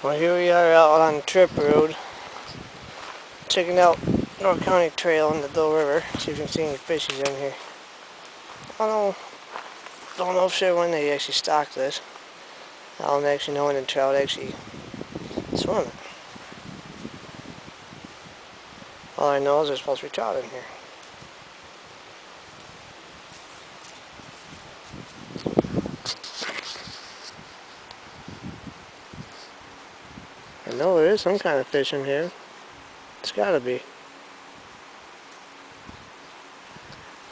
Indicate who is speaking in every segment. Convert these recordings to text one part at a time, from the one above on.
Speaker 1: Well, here we are out on Trip Road, checking out North County Trail in the Doe River. See if you can see any fishes in here. I don't know for sure when they actually stock this. I don't actually know when the trout actually swim it. All I know is there's supposed to be trout in here. I know there is some kind of fish in here. It's gotta be.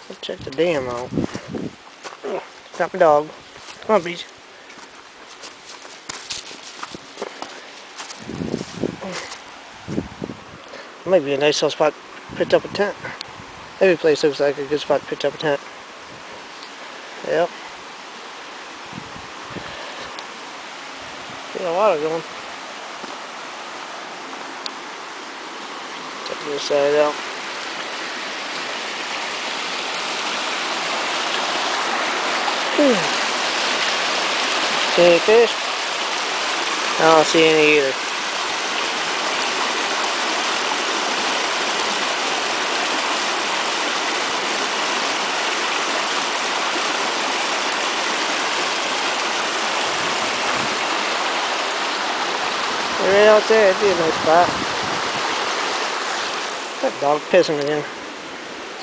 Speaker 1: Let's check the dam out. Got my dog. Come on, Beach. Might be a nice little spot to pitch up a tent. Every place looks like a good spot to pitch up a tent. Yep. See a water going. Check this side out. See any fish? I don't see any either. Right out there, it'd be a nice spot. That dog pissing again.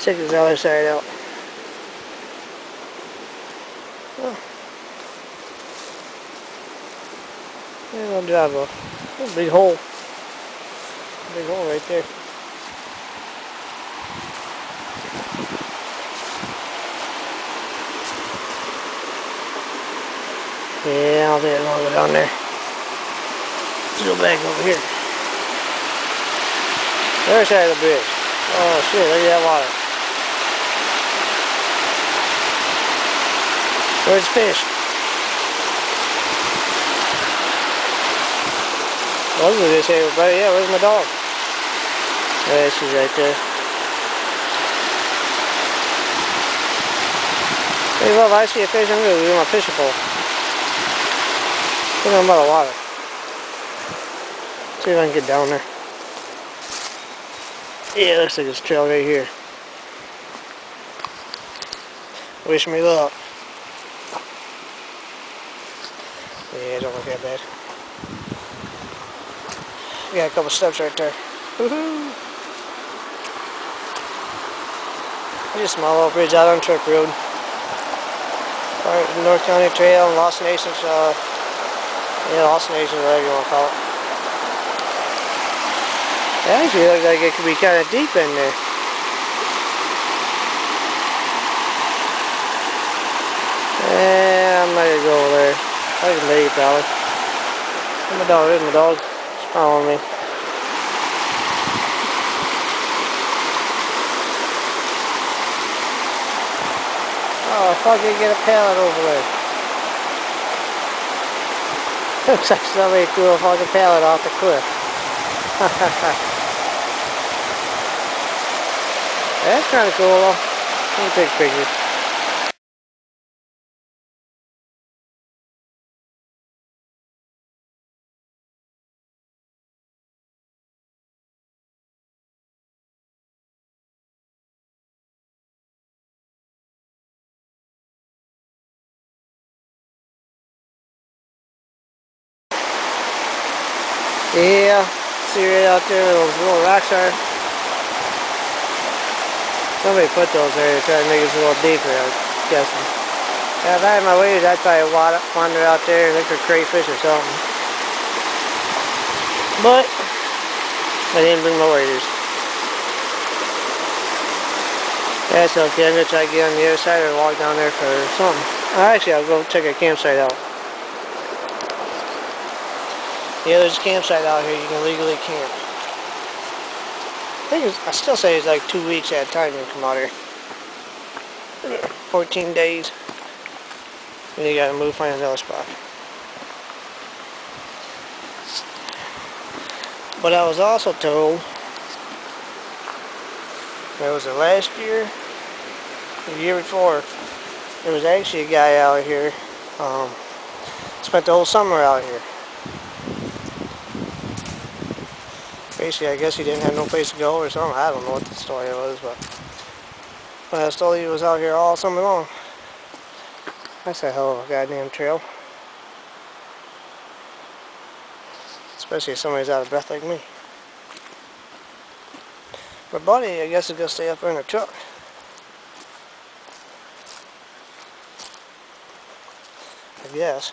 Speaker 1: Check this other side out. Oh. There's no driveway. There's a big hole. Big hole right there. Yeah, I'll let it go down there. Let's go back over here. Other side of the bridge. Oh shit, look at that water. Where's the fish? Well, look at this here, everybody. Yeah, where's my dog? There she's right there. Hey, well, if I see a fish, I'm going to do my fishing pole. Look at the water. See if I can get down there. Yeah, looks like this trail right here. Wish me luck. Yeah, it don't look that bad. We got a couple steps right there. Woohoo! Just a small little bridge out on Trip Road. Alright, North County Trail and Lost Nations, yeah, Lost Nations, whatever you want to call it. It actually looks like it could be kind of deep in there. Yeah, I'm not gonna go over there. I can leave probably. There's my dog, there's my dog. It's following me. Oh, I thought you'd get a pallet over there. Looks like somebody threw a fucking pallet off the cliff. That's kind of cool though. Let me take pictures. Yeah, see right out there where those little rocks are? Somebody put those there to try to make it a little deeper, I'm guessing. Yeah, if I had my waders, I'd probably wander out there and look for crayfish or something. But I didn't bring my waders. That's okay, I'm going to try to get on the other side or walk down there for something. Actually, I'll go check a campsite out. Yeah, there's a campsite out here you can legally camp. I still say it's like 2 weeks at a time you come out here. 14 days. And you gotta move, find another spot. But I was also told, was it last year? The year before, there was actually a guy out here, spent the whole summer out here. Basically, I guess he didn't have no place to go or something. I don't know what the story was, but I was told he was out here all summer long. That's a hell of a goddamn trail. Especially if somebody's out of breath like me. My buddy, I guess, is gonna stay up there in the truck. I guess.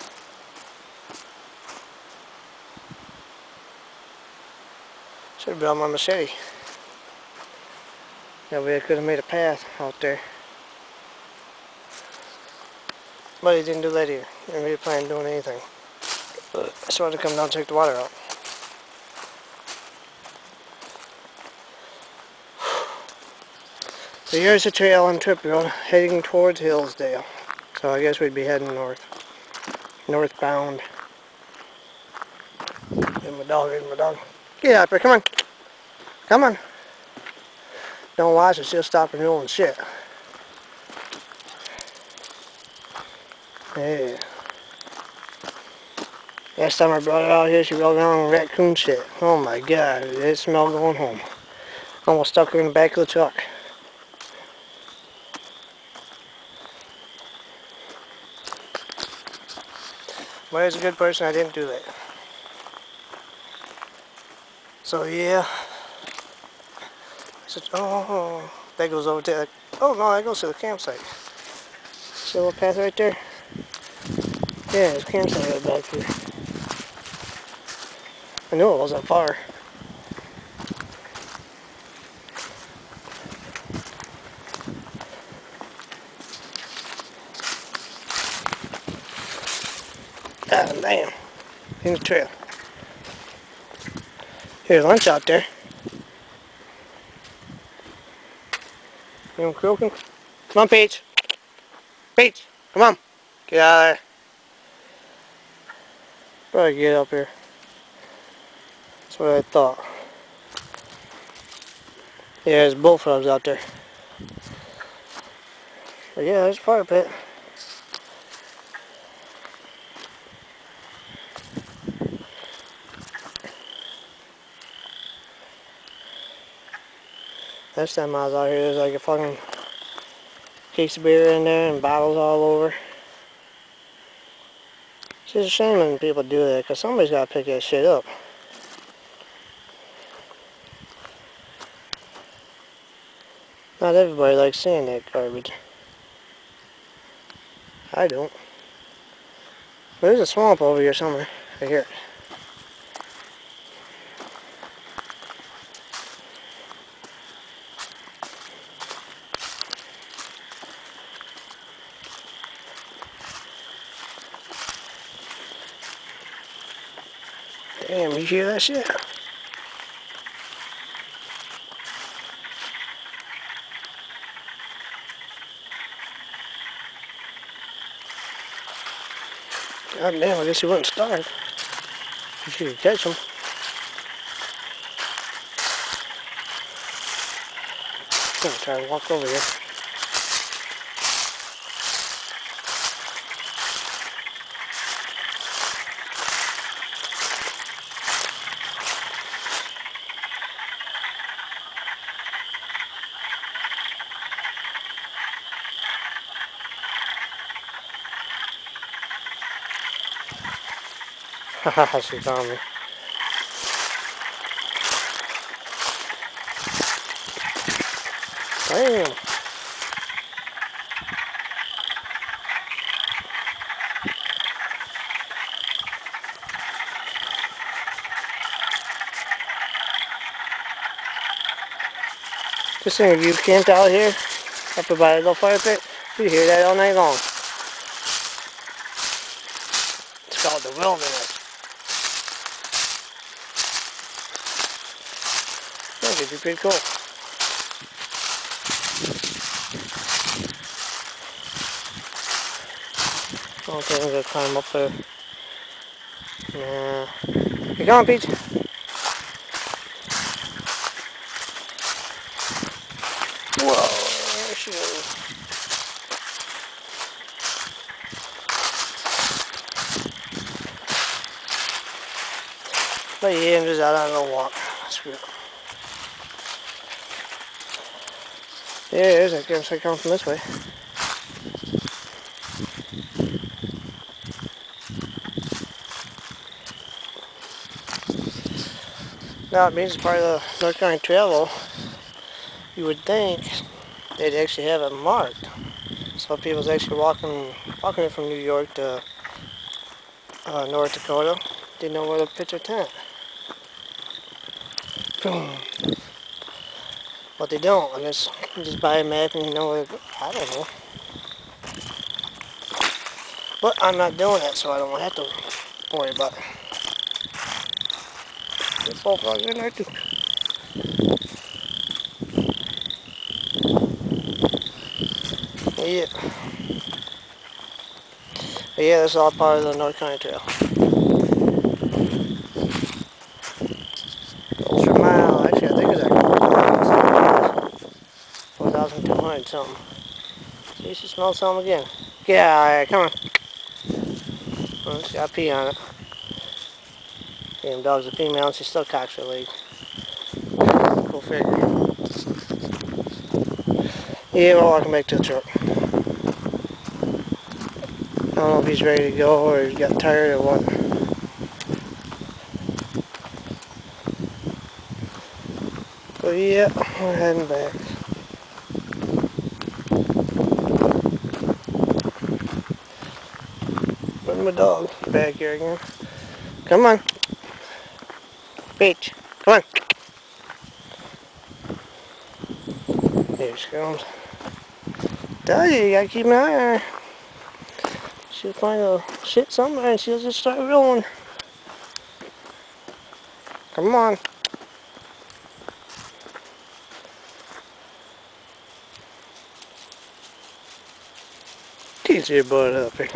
Speaker 1: Should have brought my machete. That way I could have made a path out there. But he didn't do that either. He didn't really plan on doing anything. But I just wanted to come down and check the water out. So here's the trail on Trip Road heading towards Hillsdale. So I guess we'd be heading north. Northbound. Here's my dog, here's my dog. Get out there, come on. Come on. Don't watch it, she'll stop renewing shit. Yeah. Last time I brought her out here, she rolled around in raccoon shit. Oh my god, it smelled going home. Almost stuck her in the back of the truck. But as a good person, I didn't do that. So yeah. Oh, that goes over to the, oh no, that goes to the campsite. See a little path right there? Yeah, there's a campsite right back here. I knew it wasn't far. Ah, damn. In the trail. Here's lunch out there. You know, croaking? Come on, Peach. Peach, come on. Get out of there. Probably get up here. That's what I thought. Yeah, there's bullfrogs out there. But yeah, there's a fire pit. Last time I was out here, there's like a fucking case of beer in there and bottles all over. It's just a shame when people do that, because somebody's got to pick that shit up. Not everybody likes seeing that garbage. I don't. There's a swamp over here somewhere. Right here. Damn, you hear that shit? God damn, I guess he wouldn't start. You should catch him. I'm gonna try and walk over here. Haha, she found me. Damn. Just saying, if you camped out here, up by a little fire pit, you hear that all night long. It's called the wilderness. That could be pretty cool. Okay, I'm gonna climb up there. Nah. You going, Peach? Whoa, there she goes. But yeah, I'm just out on a walk. screw it. There it is. I guess I come from this way. Now it means it's part of the North County Trail, though. You would think they'd actually have it marked. So people's actually walking it from New York to North Dakota. They know where to pitch their tent. Boom. But they don't. Unless you just buy a map and you know where to go. I don't know. But I'm not doing that, so I don't have to worry about it. There's bullfrogs in there too. Yeah. But yeah, that's all part of the North County Trail. Ultra mile, actually I think it's like 4,200 something. You should smell something again. Yeah, alright, come on. Well, it's got pee on it. Damn dog's a female and she still cocks her leg. Go figure. Yeah, we're walking back to the truck. I don't know if he's ready to go or he got tired or what. But yeah, we're heading back. Where's my dog? Back here again. Come on. Peach, come on. Here she comes. Tell you gotta keep an eye on her. She'll find a shit somewhere and she'll just start rolling. Come on. Get your butt up here.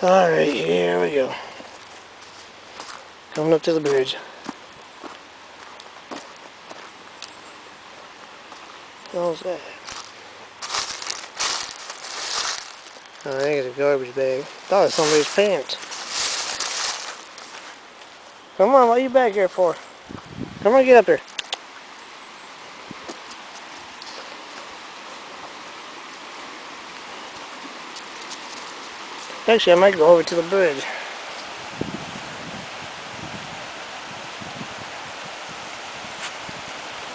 Speaker 1: Alright, here we go. Coming up to the bridge. What was that? Oh, I think it's a garbage bag. Thought it was somebody's pants. Come on, what are you back here for? Come on, get up here. Actually, I might go over to the bridge.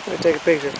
Speaker 1: Let me take a picture.